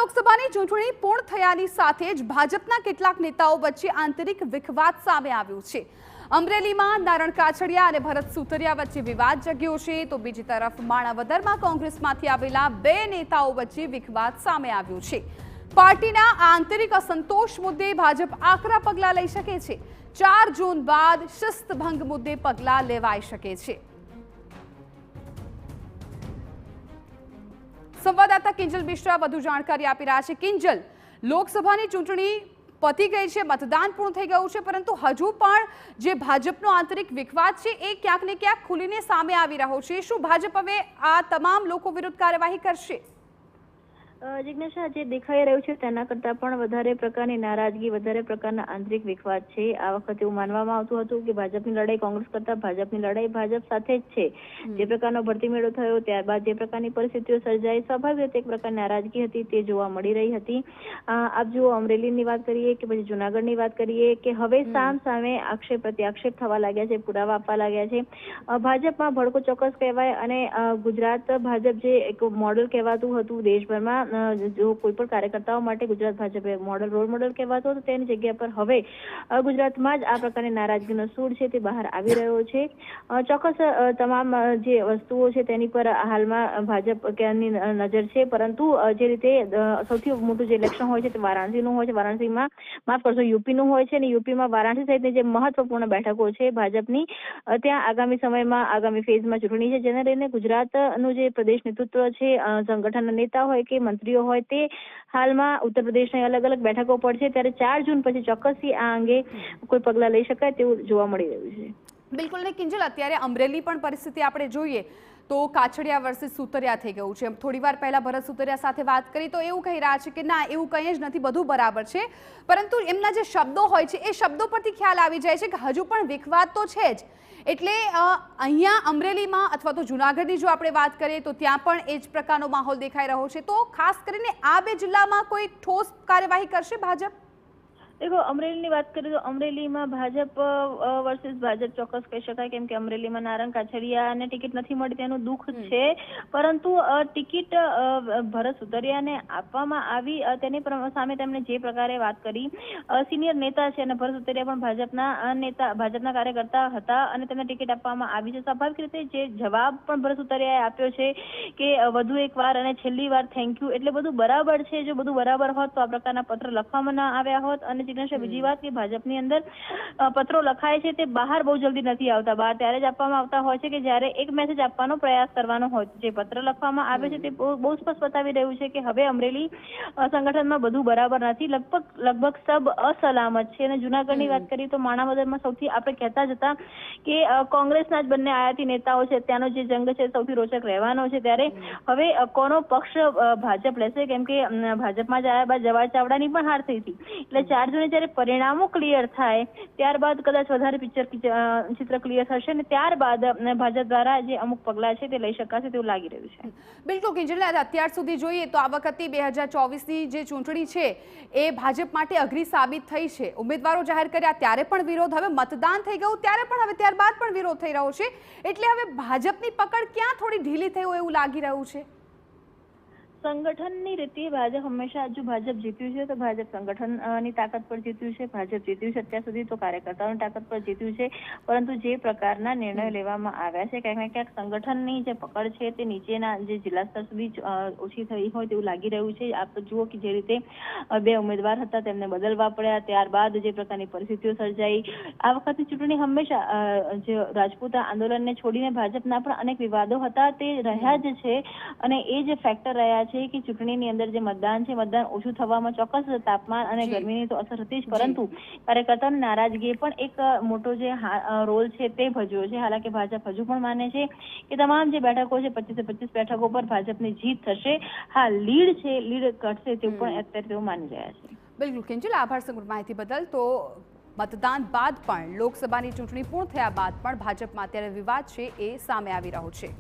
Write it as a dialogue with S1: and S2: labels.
S1: લોકસભાની ચૂંટણી પૂર્ણ થયાની સાથે જ ભાજપના કેટલાક નેતાઓ વચ્ચે આંતરિક વિખવાદ સામે આવ્યો છે। અમરેલીમાં નારણ કાછડિયા અને ભરત સુતરિયા વચ્ચે વિવાદ જાગ્યો છે, તો બીજી તરફ માણાવદરમાં કોંગ્રેસમાંથી આવેલા બે નેતાઓ વચ્ચે વિખવાદ સામે આવ્યો છે। પાર્ટીના આંતરિક અસંતોષ મુદ્દે ભાજપ આકરા પગલાં લઈ શકે છે। 4 જૂન બાદ શિસ્તભંગ મુદ્દે પગલાં લેવાઈ શકે છે। સંવાદદાતા કિંજલ મિશ્રા વધુ જાણકારી આપી રહ્યા છે। કિંજલ, લોકસભાની ચૂંટણી પતી ગઈ છે, મતદાન પૂર્ણ થઈ ગયું છે, પરંતુ હજુ પણ જે ભાજપનો આંતરિક વિખવાદ છે એ ક્યાંક ને ક્યાંક ખુલીને સામે આવી રહ્યો છે। શું ભાજપ હવે આ તમામ લોકો વિરુદ્ધ કાર્યવાહી કરશે?
S2: જિજ્ઞાસા, જે દેખાઈ રહ્યું છે તેના કરતાં પણ વધારે પ્રકારની નારાજગી, વધારે પ્રકારના આંતરિક વિખવાદ છે। આ વખતે એવું માનવામાં આવતું હતું કે ભાજપની લડાઈ કોંગ્રેસ કરતાં ભાજપની લડાઈ ભાજપ સાથે જ છે। જે પ્રકારનો ભરતી મેળો થયો ત્યારબાદ જે પ્રકારની પરિસ્થિતિઓ સર્જાઈ, સ્વાભાવિક રીતે એક પ્રકારની નારાજગી હતી તે જોવા મળી રહી હતી। આપ જુઓ, અમરેલીની વાત કરીએ કે પછી જુનાગઢની વાત કરીએ કે હવે સામે આક્ષેપ પ્રત્યાક્ષેપ થવા લાગ્યા છે, પુરાવા આપવા લાગ્યા છે। ભાજપમાં ભડકો ચોક્કસ કહેવાય અને ગુજરાત ભાજપ જે એક મોડલ કહેવાતું હતું દેશભરમાં, જો કોઈ પણ કાર્યકર્તાઓ માટે ગુજરાત ભાજપે રોલ મોડલ કહેવાતો હતો, તેની જગ્યા પર હવે ગુજરાતમાં જ આ પ્રકારની નારાજગીનો સૂર છે તે બહાર આવી રહ્યો છે। ચોક્કસ તમામ જે વસ્તુઓ છે તેની પર હાલમાં ભાજપની નજર છે, પરંતુ જે રીતે સૌથી મોટું જે ઇલેક્શન હોય છે તે વારાણસીનું હોય છે। વારાણસીમાં, માફ કરશો, યુપીનું હોય છે, અને યુપીમાં વારાણસી સહિતની જે મહત્વપૂર્ણ બેઠકો છે ભાજપની, ત્યાં આગામી સમયમાં આગામી ફેઝમાં ચૂંટણી છે, જેને લઈને ગુજરાતનું જે પ્રદેશ નેતૃત્વ છે, સંગઠનના નેતા હોય કે મંત્રીઓ હોય, તે હાલમાં ઉત્તર પ્રદેશની અલગ અલગ બેઠકો પર છે। ત્યારે 4 જૂન પછી ચોક્કસથી આ અંગે કોઈ પગલાં લઈ શકાય તેવું જોવા મળી રહ્યું છે।
S1: બિલકુલ ને કિંજલ, અત્યારે અમરેલી પણ પરિસ્થિતિ આપણે જોઈએ તો કાછડિયા વર્સિસ સુતરિયા થઈ ગયું છે। થોડીવાર પહેલા ભરત સુતરિયા સાથે વાત કરી તો એવું કહી રહ્યા છે કે ના, એવું કંઈ જ નથી, બધું બરાબર છે, પરંતુ એમના જે શબ્દો હોય છે એ શબ્દો પરથી ખ્યાલ આવી જાય છે કે હજુ પણ વિખવાદ તો છે જ। એટલે અહીંયા અમરેલીમાં અથવા તો જુનાગઢની જો આપણે વાત કરીએ તો ત્યાં પણ એ જ પ્રકારનો માહોલ દેખાઈ રહ્યો છે। તો ખાસ કરીને આ બે જિલ્લામાં કોઈ ઠોસ કાર્યવાહી કરશે ભાજપ?
S2: देखो, અમરેલીની વાત કરીએ તો અમરેલીમાં ભાજપ વર્સિસ ભાજપ ચોક્કસ કહી શકાય, કેમ કે અમરેલીમાં નારણ કાછડિયાને ટિકિટ નથી મળી તેનું દુઃખ છે, પરંતુ ટિકિટ ભરત સુતરિયાને આપવામાં આવી તેની સામે તેમણે જે પ્રકારે વાત કરી, સિનિયર નેતા છે અને ભરત સુતરિયા પણ ભાજપના કાર્યકર્તા હતા અને તેમને ટિકિટ આપવામાં આવી છે। સ્વાભાવિક રીતે જે જવાબ પણ ભરત સુતરિયાએ આપ્યો છે કે વધુ એક વાર અને છેલ્લી વાર થેન્ક યુ, એટલે બધું બરાબર છે। જો બધું બરાબર હોત તો આ પ્રકારના પત્ર લખવામાં ન આવ્યા હોત। અને બીજી વાત કે ભાજપની અંદર પત્રો લખાય છે તે બહાર બહુ જલ્દી નથી આવતા, બહાર ત્યારે જ આપવામાં આવતા હોય છે કે જ્યારે એક મેસેજ આપવાનો પ્રયાસ કરવાનો હોય। જે પત્ર લખવામાં આવે છે તે બહુ સ્પષ્ટ બતાવી રહ્યું છે કે હવે અમરેલી સંગઠનમાં બધું બરાબર નથી, લગભગ સબ અસલામત છે। અને જુનાગઢની વાત કરીએ તો માણાવદરમાં સૌથી આપણે કહેતા જ હતા કે કોંગ્રેસના જ બંને આયાતી નેતાઓ છે, ત્યાંનો જે જંગ છે સૌથી રોચક રહેવાનો છે। ત્યારે હવે કોનો પક્ષ ભાજપ લેશે, કેમ કે ભાજપમાં જ આવ્યા બાદ જવાહર ચાવડાની પણ હાર થઈ હતી, એટલે 4 જૂને જ્યારે પરિણામો ક્લિયર થાય ત્યારબાદ કદાચ વધારે ચિત્ર ક્લિયર થશે અને ત્યારબાદ ભાજપ દ્વારા જે અમુક પગલાં છે તે લઈ શકાશે તેવું લાગી રહ્યું છે।
S1: બિલકુલ કિંજલ, અત્યાર સુધી જોઈએ તો આ વખતે 2024ની જે ચૂંટણી છે એ ભાજપ માટે અઘરી સાબિત થઈ છે। ઉમેદવારો જાહેર કર્યા ત્યારે પણ વિરોધ, હવે મતદાન થઈ ગયું ત્યારે પણ, હવે ત્યારબાદ પણ વિરોધ થઈ રહ્યો છે, એટલે હવે ભાજપની પકડ ક્યાં થોડી ઢીલી થઈ હોય એવું લાગી રહ્યું છે?
S2: સંગઠનની રીતે ભાજપ હંમેશા, જો ભાજપ જીત્યું છે તો ભાજપ સંગઠનની તાકાત પર જીત્યું છે, ભાજપ જીત્યું છે અત્યાર સુધી તો કાર્યકર્તાઓની તાકાત પર જીત્યું છે, પરંતુ જે પ્રકારના નિર્ણયો લેવામાં આવ્યા છે ક્યાંક ને ક્યાંક સંગઠનની જે પકડ છે તે નીચેના જે જિલ્લા સ્તર સુધી ઓછી થઈ હોય તેવું લાગી રહ્યું છે। આપ જુઓ કે જે રીતે 2 ઉમેદવાર હતા તેમને બદલવા પડ્યા, ત્યારબાદ જે પ્રકારની પરિસ્થિતિઓ સર્જાઈ। આ વખતની ચૂંટણી હંમેશા જે રાજપૂત આંદોલનને છોડીને ભાજપના પણ અનેક વિવાદો હતા તે રહ્યા જ છે, અને એ જે ફેક્ટર રહ્યા છે કે ચૂંટણીની અંદર જે મતદાન છે, મતદાન ઓછું થવામાં ચોક્કસ તાપમાન અને ગરમીની તો અસર હતી જ, પરંતુ કાર્યકર્તાઓની નારાજગીએ પણ એક મોટો જે રોલ છે તે ભજવ્યો છે। હાલાકી ભાજપ હજુ પણ માને છે કે તમામ જે બેઠકો છે 25 બેઠકો પર ભાજપની જીત થશે। હા, લીડ છે, લીડ ઘટશે તેવું પણ અત્યારે તેઓ માની રહ્યા છે।
S1: બિલકુલ કિંજલ, આભાર સમગ્ર માહિતી બદલ। તો મતદાન બાદ પણ, લોકસભાની ચૂંટણી પૂર્ણ થયા બાદ પણ ભાજપમાં અત્યારે વિવાદ છે એ સામે આવી રહ્યો છે।